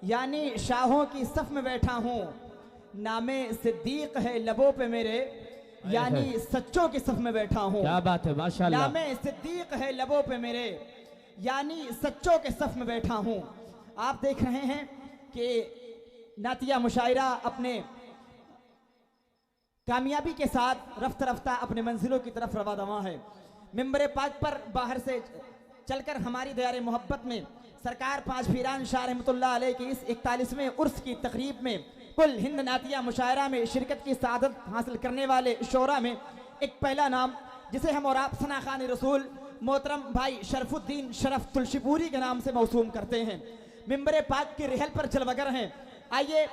یعنی شاہوں کی صف میں بیٹھا ہوں، نام صدیق ہے لبوں پہ میرے، یعنی سچوں کی صف میں بیٹھا ہوں. کیا بات ہے، ماشاءاللہ. نام صدیق ہے لبوں پہ میرے، یعنی سچوں کے صف میں بیٹھا ہوں. آپ دیکھ رہے ہیں کہ نعتیہ مشاعرہ اپنے کامیابی کے ساتھ رفتہ رفتہ اپنے منزلوں کی طرف رواں دواں ہے. ممبر پاک پر باہر سے چل کر ہماری دیار محبت میں سرکار پانچ پیران شاہ رحمت اللہ علیہ کی اس 41ویں عرس کی تقریب میں کل ہند نعتیہ مشاعرہ میں شرکت کی سعادت حاصل کرنے والے شعراء میں ایک پہلا نام جسے ہم اور آپ ثنا خان رسول محترم بھائی شرف الدین شرف تلشی پوری کے نام سے موسوم کرتے ہیں. ممبر پاک کی رحل پر جلوگر ہیں. آئیے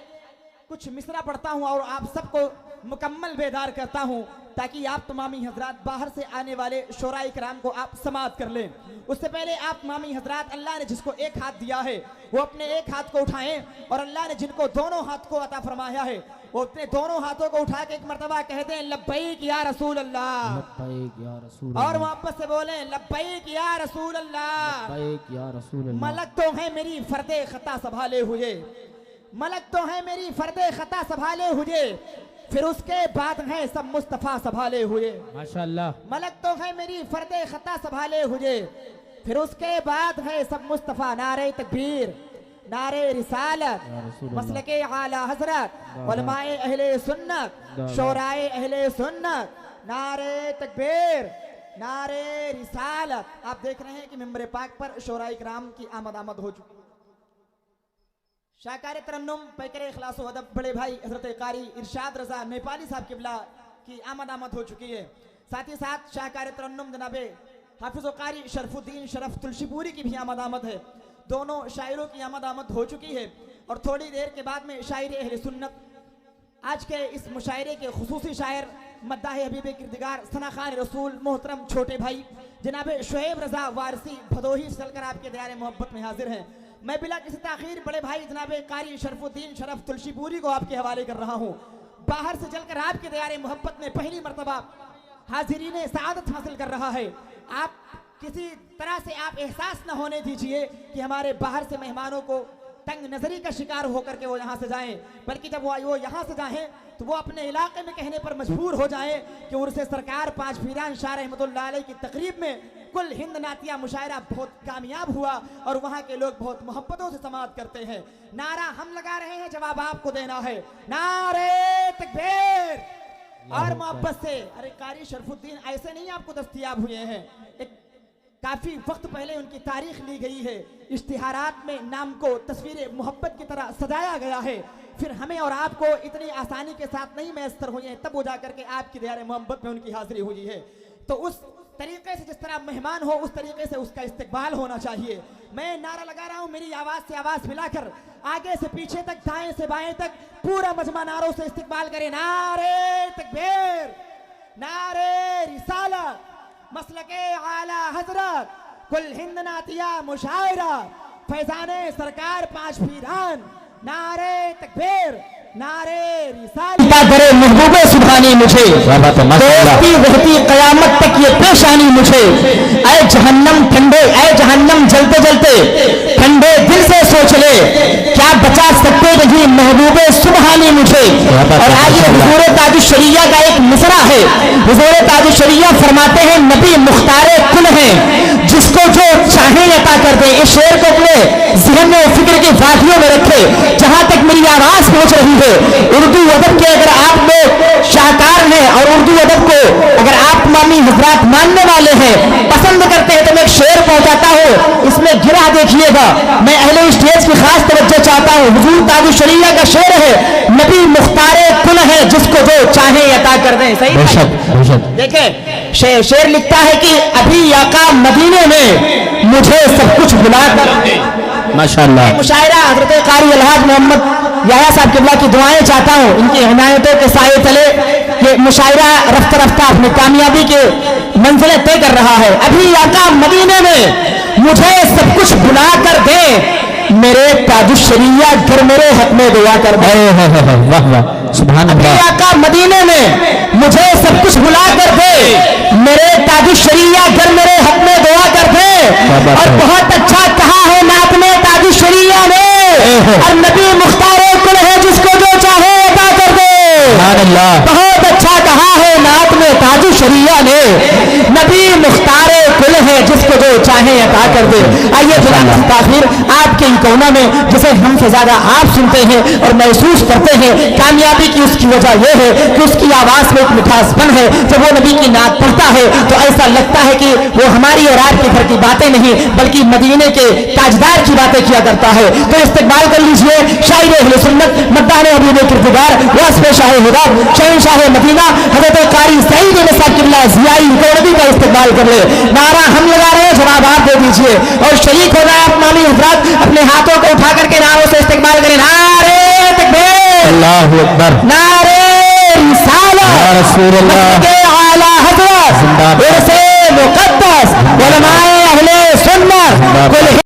کچھ مصرع پڑھتا ہوں اور آپ سب کو مکمل بیدار کرتا ہوں تاکہ آپ تمامی حضرات باہر سے آنے والے شعراء کرام کو آپ سماعت کر لیں. اس سے پہلے آپ تمامی حضرات اللہ نے جس کو ایک ہاتھ دیا ہے وہ اپنے ایک ہاتھ کو اٹھائیں، اور اللہ نے جن کو دونوں ہاتھ کو عطا فرمایا ہے وہ اپنے دونوں ہاتھوں کو اٹھا کے ایک مرتبہ کہتے ہیں لبیک یا رسول اللہ، لبیک یا رسول اللہ، اور محبت سے بولیں لبیک یا رسول اللہ. لبیک یا رسول اللہ. ملک تو ہے میری فرد خطا سنبھالے ہوئے، ملک تو ہے میری فرد خطا سنبھالے ہوئے، پھر اس کے بعد ہیں سب مصطفیٰ سنبھالے ہوئے. ماشاءاللہ. ملک تو ہے میری فرد خطا سنبھالے ہوئے، پھر اس کے بعد ہے سب مصطفیٰ. نعرہ تکبیر، نعرہ رسالت، مسلک اعلی حضرت، علماء اہل سنت، شعراء اہل سنت، نعرہ تکبیر، نعرہ رسالت. آپ دیکھ رہے ہیں کہ ممبر پاک پر شعراء کرام کی آمد ہو چکی. شاہکار ترنم پیکر اخلاص و ادب بڑے بھائی حضرت قاری ارشاد رضا نیپالی صاحب قبلہ کی آمد ہو چکی ہے. ساتھ ہی ساتھ شاہکار ترنم جناب حافظ و قاری شرف الدین شرف تلشی پوری کی بھی آمد ہے. دونوں شاعروں کی آمد ہو چکی ہے اور تھوڑی دیر کے بعد میں شاعر اہل سنت آج کے اس مشاعرے کے خصوصی شاعر مداح حبیب کردگار ثنا خان رسول محترم چھوٹے بھائی جناب شعیب رضا وارسی بھدوہی چل کر آپ کے دیار محبت میں حاضر ہیں. میں بلا کسی تاخیر بڑے بھائی جناب قاری شرف الدین شرف تلشی پوری کو آپ کے حوالے کر رہا ہوں. باہر سے چل کر آپ کے دیار محبت میں پہلی مرتبہ حاضرین سعادت حاصل کر رہا ہے. آپ کسی طرح سے آپ احساس نہ ہونے دیجئے کہ ہمارے باہر سے مہمانوں کو تنگ نظری کا شکار ہو کر کے وہ یہاں سے جائیں، بلکہ جب وہ یہاں سے جائیں تو وہ اپنے علاقے میں کہنے پر مجبور ہو جائیں کہ عرس سرکار پانچ پیران شاہ رحمت اللہ علیہ کی تقریب میں کل ہند نعتیہ مشاعرہ بہت کامیاب ہوا اور وہاں کے لوگ بہت محبتوں سے سماعت کرتے ہیں. نعرہ ہم لگا رہے ہیں، جواب آپ کو دینا ہے. نعرہ تکبیر اور محبت سے. ارے قاری شرف الدین ایسے نہیں آپ کو دستیاب ہوئے ہیں، ایک کافی وقت پہلے ان کی تاریخ لی گئی ہے، اشتہارات میں نام کو تصویر محبت کی طرح سجایا گیا ہے، پھر ہمیں اور آپ کو اتنی آسانی کے ساتھ نہیں میسر ہوئے ہیں، تب وہ جا کر کے آپ کی دیار محبت میں ان کی حاضری ہوئی ہے. تو اس طریقے سے جس طرح مہمان ہو اس طریقے سے اس کا استقبال ہونا چاہیے. میں نعرہ لگا رہا ہوں، میری آواز سے آواز ملا کر آگے سے پیچھے تک دائیں سے بائیں تک پورا مجمع نعروں سے استقبال کریں. نعرہ تکبیر، نعرہ رسالت، مسلک اعلی حضرت، کل ہند نعتیہ مشاعرہ، فیضان سرکار پانچ پیران. نعرہ تکبیر، نعرہ رسالت. کرے محبوب سبحانی مجھے دوستی رہتی قیامت تک یہ پیشانی مجھے. اے جہنم ٹھنڈے، اے جہنم جلتے جلتے ٹھنڈے دل سے سوچ لے، کیا بچا سکتے نہیں محبوب سبحانی مجھے. اور آج حضور تاج الشریعہ کا ایک مصرع ہے. حضور تاج الشریعہ فرماتے ہیں نبی مختار کل ہیں، جس کو جو چاہیں عطا کر دیں. اس شعر کو اپنے ذہن میں فکر کی وادیوں میں رکھے جہاں تک میری آواز پہنچ رہی ہے. اردو ادب کے اگر آپ لوگ شاہکار ہیں اور اردو ادب کو اگر آپ تمامی حضرات ماننے والے ہیں، پسند کرتے ہیں، تو میں ایک شعر پہنچاتا ہوں، اس میں گرہ دیکھیے گا. میں اہل اسٹیج کی خاص توجہ چاہتا ہوں. حضور تاج الشریعہ کا شعر ہے نبی مختار کل ہے، جس کو جو چاہیں عطا کر دیں. صحیح دیکھیں شعر لکھتا ہے کہ ابھی آقا مدینے میں مجھے سب کچھ بلا کر. ماشاءاللہ. مشاعرہ حضرت قاری الحاج محمد یحییٰ صاحب قبلہ کی دعائیں چاہتا ہوں، ان کی عنایتوں کے سائے تلے یہ مشاعرہ رفتہ رفتہ اپنی کامیابی کے منزلیں طے کر رہا ہے. ابھی آقا مدینے میں مجھے سب کچھ بلا کر دے، میرے تاج الشریعہ گر میرے حق میں دعا کر دے. واہ واہ سبحان اللہ. ابھی آقا مدینے میں مجھے سب کچھ بلا کر دے، میرے تاج الشریعہ گر میرے حق میں دعا کر دے. اور بہت اچھا کہا ہے نعت میں تاج الشریعہ نے، اور نبی مختار کل ہے جس کو جو چاہے عطا کر دے. بہت اچھا کہا ہے نعت میں تاج شریعہ نے, نبی مختار کل ہے جس کو جو چاہے عطا کر دے. آئیے جناب تاخیر آپ کے کونا میں جسے ہم سے زیادہ آپ سنتے ہیں اور محسوس کرتے ہیں کامیابی کی, اس کی وجہ یہ ہے کہ اس کی آواز میں ایک مٹھاس پن ہے. جب وہ نبی کی نعت پڑھتا ہے تو ایسا لگتا ہے کہ وہ ہماری اور آپ کے گھر کی باتیں نہیں بلکہ مدینے کے تاجدار کی باتیں کیا کرتا ہے. تو استقبال کر لیجئے شاعر اہل سنت مداح حبیب کردگار وصف شاہ ہدا شہنشاہ مدینہ حضرت قاری سعید احمد صاحب قبلہ ضیائی کوربی کا استقبال کر لے. نعرہ ہم لگا رہے ہیں, جواب آپ دے دیجئے اور شریک ہو رہا ہے آپ مالی حضرات اپنے ہاتھوں کو اٹھا کر کے نعروں سے استقبال کریں. نعرے تکبیر, اللہ اکبر, نعرے رسالہ, یا رسول اللہ, اعلی حضرت, ارث مقدس, علماء اہل سنت,